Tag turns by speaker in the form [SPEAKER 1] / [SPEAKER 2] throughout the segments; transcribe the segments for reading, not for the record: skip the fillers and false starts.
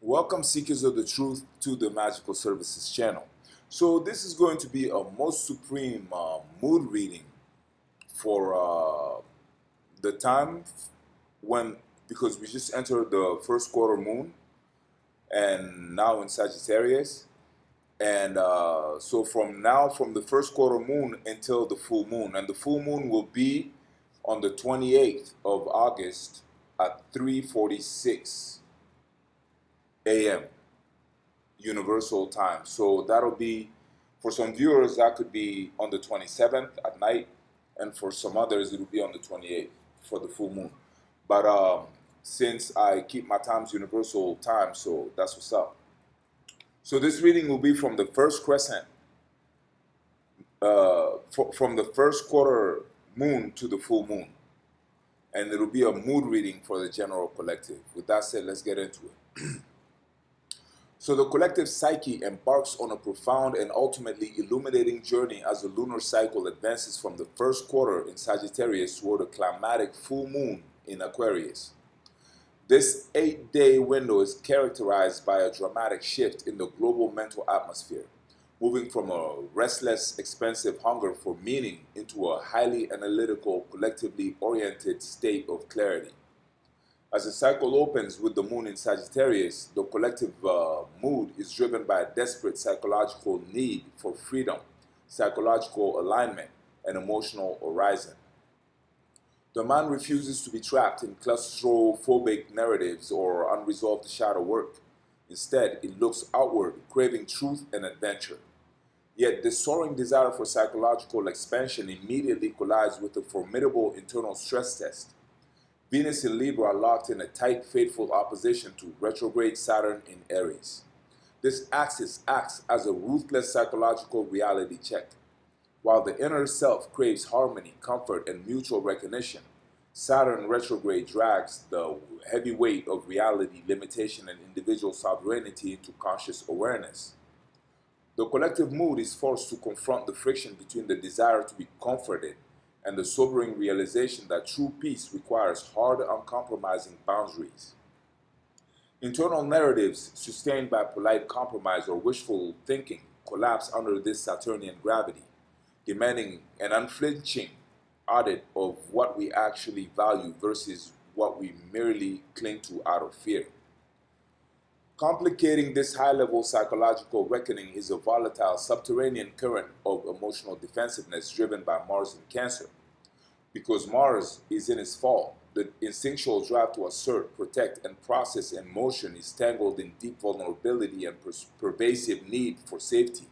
[SPEAKER 1] Welcome, seekers of the truth, to the Magical Services channel. So this is going to be a most supreme mood reading for the time when, because we just entered the first quarter moon and now in Sagittarius. And so from now, from the first quarter moon until the full moon, and the full moon will be on the 28th of August at 3:46 a.m. Universal time. So that'll be, for some viewers, that could be on the 27th at night, and for some others, it'll be on the 28th for the full moon. But since I keep my times universal time, so that's what's up. So this reading will be from the first crescent, from the first quarter moon to the full moon. And it'll be a mood reading for the general collective. With that said, let's get into it. So the collective psyche embarks on a profound and ultimately illuminating journey as the lunar cycle advances from the first quarter in Sagittarius toward a climatic full moon in Aquarius. This 8-day window is characterized by a dramatic shift in the global mental atmosphere, moving from a restless, expensive hunger for meaning into a highly analytical, collectively oriented state of clarity. As the cycle opens with the moon in Sagittarius, the collective mood is driven by a desperate psychological need for freedom, psychological alignment, and emotional horizon. The mind refuses to be trapped in claustrophobic narratives or unresolved shadow work. Instead, it looks outward, craving truth and adventure. Yet this soaring desire for psychological expansion immediately collides with a formidable internal stress test. Venus in Libra are locked in a tight, fateful opposition to retrograde Saturn in Aries. This axis acts as a ruthless psychological reality check. While the inner self craves harmony, comfort, and mutual recognition, Saturn retrograde drags the heavy weight of reality, limitation, and individual sovereignty into conscious awareness. The collective mood is forced to confront the friction between the desire to be comforted and the sobering realization that true peace requires hard, uncompromising boundaries. Internal narratives sustained by polite compromise or wishful thinking collapse under this Saturnian gravity, demanding an unflinching audit of what we actually value versus what we merely cling to out of fear. Complicating this high-level psychological reckoning is a volatile subterranean current of emotional defensiveness driven by Mars in Cancer. Because Mars is in its fall, the instinctual drive to assert, protect, and process emotion is tangled in deep vulnerability and pervasive need for safety.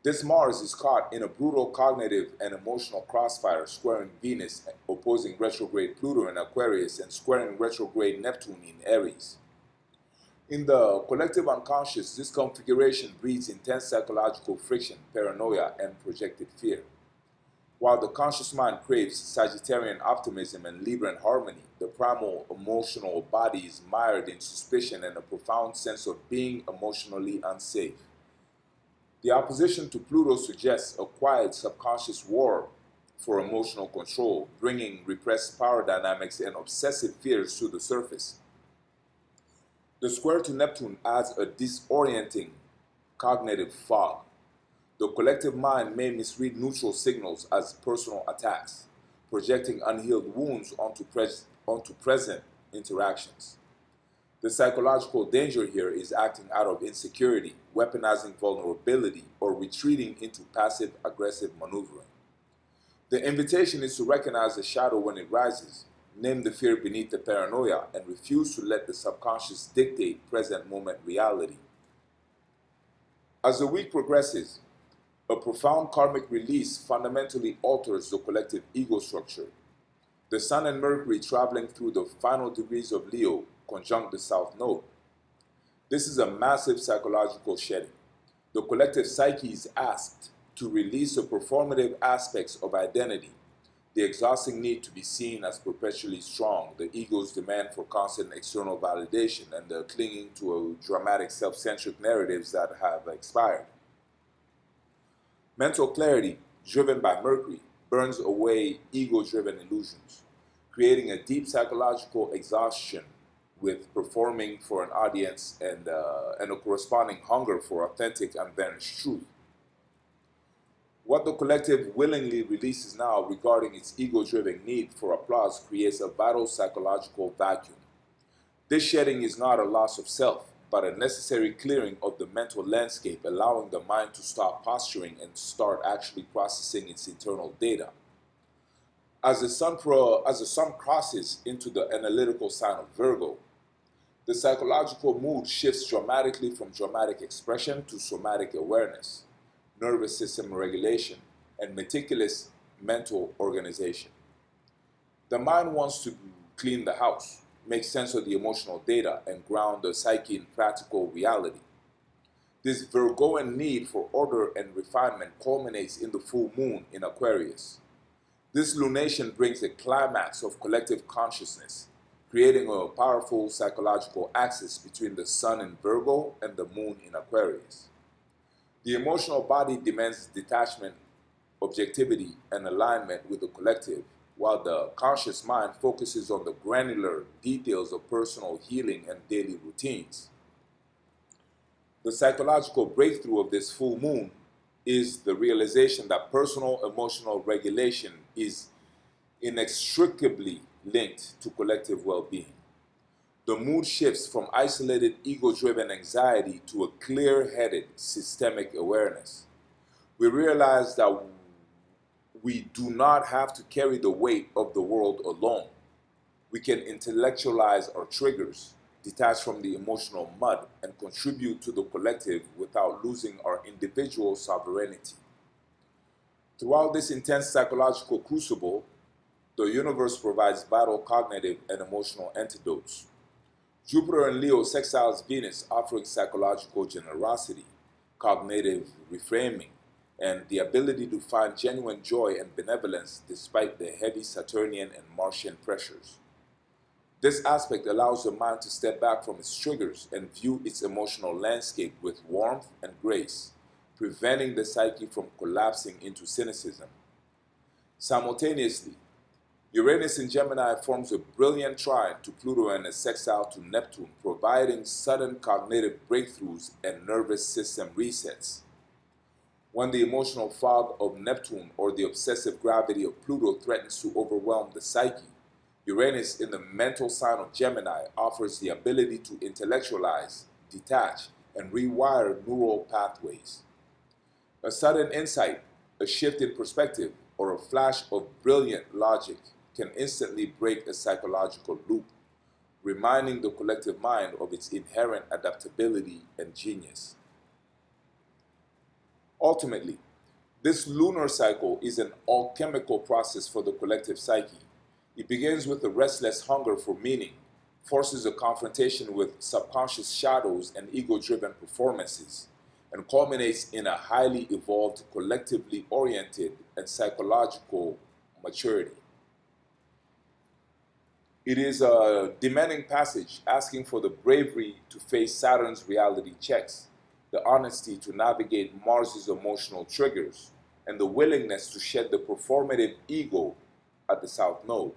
[SPEAKER 1] This Mars is caught in a brutal cognitive and emotional crossfire, squaring Venus, opposing retrograde Pluto in Aquarius, and squaring retrograde Neptune in Aries. In the collective unconscious, this configuration breeds intense psychological friction, paranoia, and projected fear. While the conscious mind craves Sagittarian optimism and Libran harmony, the primal emotional body is mired in suspicion and a profound sense of being emotionally unsafe. The opposition to Pluto suggests a quiet subconscious war for emotional control, bringing repressed power dynamics and obsessive fears to the surface. The square to Neptune adds a disorienting cognitive fog. The collective mind may misread neutral signals as personal attacks, projecting unhealed wounds onto present interactions. The psychological danger here is acting out of insecurity, weaponizing vulnerability, or retreating into passive aggressive maneuvering. The invitation is to recognize the shadow when it rises, name the fear beneath the paranoia, and refuse to let the subconscious dictate present moment reality. As the week progresses, a profound karmic release fundamentally alters the collective ego structure. The Sun and Mercury traveling through the final degrees of Leo conjunct the South Node. This is a massive psychological shedding. The collective psyche is asked to release the performative aspects of identity, the exhausting need to be seen as perpetually strong, the ego's demand for constant external validation, and the clinging to a dramatic self-centric narratives that have expired. Mental clarity, driven by Mercury, burns away ego-driven illusions, creating a deep psychological exhaustion with performing for an audience and a corresponding hunger for authentic and vanished truth. What the collective willingly releases now regarding its ego-driven need for applause creates a vital psychological vacuum. This shedding is not a loss of self, but a necessary clearing of the mental landscape, allowing the mind to stop posturing and start actually processing its internal data. As the sun crosses into the analytical sign of Virgo, the psychological mood shifts dramatically from dramatic expression to somatic awareness, nervous system regulation, and meticulous mental organization. The mind wants to clean the house, make sense of the emotional data, and ground the psyche in practical reality. This Virgoan need for order and refinement culminates in the full moon in Aquarius. This lunation brings a climax of collective consciousness, creating a powerful psychological axis between the sun in Virgo and the moon in Aquarius. The emotional body demands detachment, objectivity, and alignment with the collective, while the conscious mind focuses on the granular details of personal healing and daily routines. The psychological breakthrough of this full moon is the realization that personal emotional regulation is inextricably linked to collective well-being. The mood shifts from isolated ego-driven anxiety to a clear-headed systemic awareness. We realize that we do not have to carry the weight of the world alone. We can intellectualize our triggers, detach from the emotional mud, and contribute to the collective without losing our individual sovereignty. Throughout this intense psychological crucible, the universe provides vital cognitive and emotional antidotes. Jupiter in Leo sextiles Venus, offering psychological generosity, cognitive reframing, and the ability to find genuine joy and benevolence despite the heavy Saturnian and Martian pressures. This aspect allows the mind to step back from its triggers and view its emotional landscape with warmth and grace, preventing the psyche from collapsing into cynicism. Simultaneously, Uranus in Gemini forms a brilliant trine to Pluto and a sextile to Neptune, providing sudden cognitive breakthroughs and nervous system resets. When the emotional fog of Neptune or the obsessive gravity of Pluto threatens to overwhelm the psyche, Uranus in the mental sign of Gemini offers the ability to intellectualize, detach, and rewire neural pathways. A sudden insight, a shift in perspective, or a flash of brilliant logic can instantly break a psychological loop, reminding the collective mind of its inherent adaptability and genius. Ultimately, this lunar cycle is an alchemical process for the collective psyche. It begins with a restless hunger for meaning, forces a confrontation with subconscious shadows and ego-driven performances, and culminates in a highly evolved, collectively oriented, and psychological maturity. It is a demanding passage asking for the bravery to face Saturn's reality checks, the honesty to navigate Mars's emotional triggers, and the willingness to shed the performative ego at the South Node.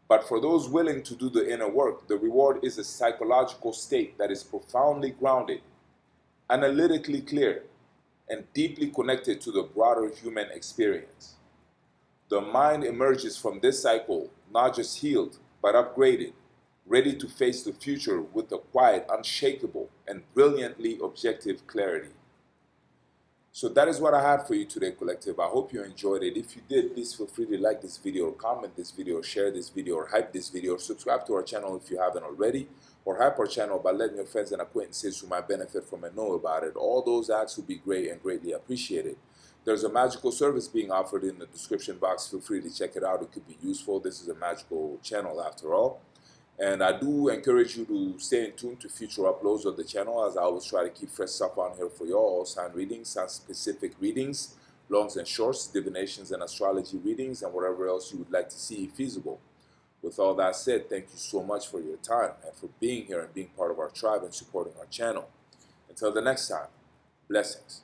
[SPEAKER 1] But for those willing to do the inner work, the reward is a psychological state that is profoundly grounded, analytically clear, and deeply connected to the broader human experience. The mind emerges from this cycle not just healed, but upgraded, ready to face the future with a quiet, unshakable, and brilliantly objective clarity. So that is what I had for you today, collective. I hope you enjoyed it. If you did, please feel free to like this video, or comment this video, or share this video, or hype this video, or subscribe to our channel if you haven't already, or hype our channel by letting your friends and acquaintances who might benefit from it know about it. All those acts would be great and greatly appreciated. There's a magical service being offered in the description box. Feel free to check it out. It could be useful. This is a magical channel after all. And I do encourage you to stay in tune to future uploads of the channel, as I always try to keep fresh stuff on here for y'all. Sign readings, sign-specific readings, longs and shorts, divinations and astrology readings, and whatever else you would like to see feasible. With all that said, thank you so much for your time and for being here and being part of our tribe and supporting our channel. Until the next time, blessings.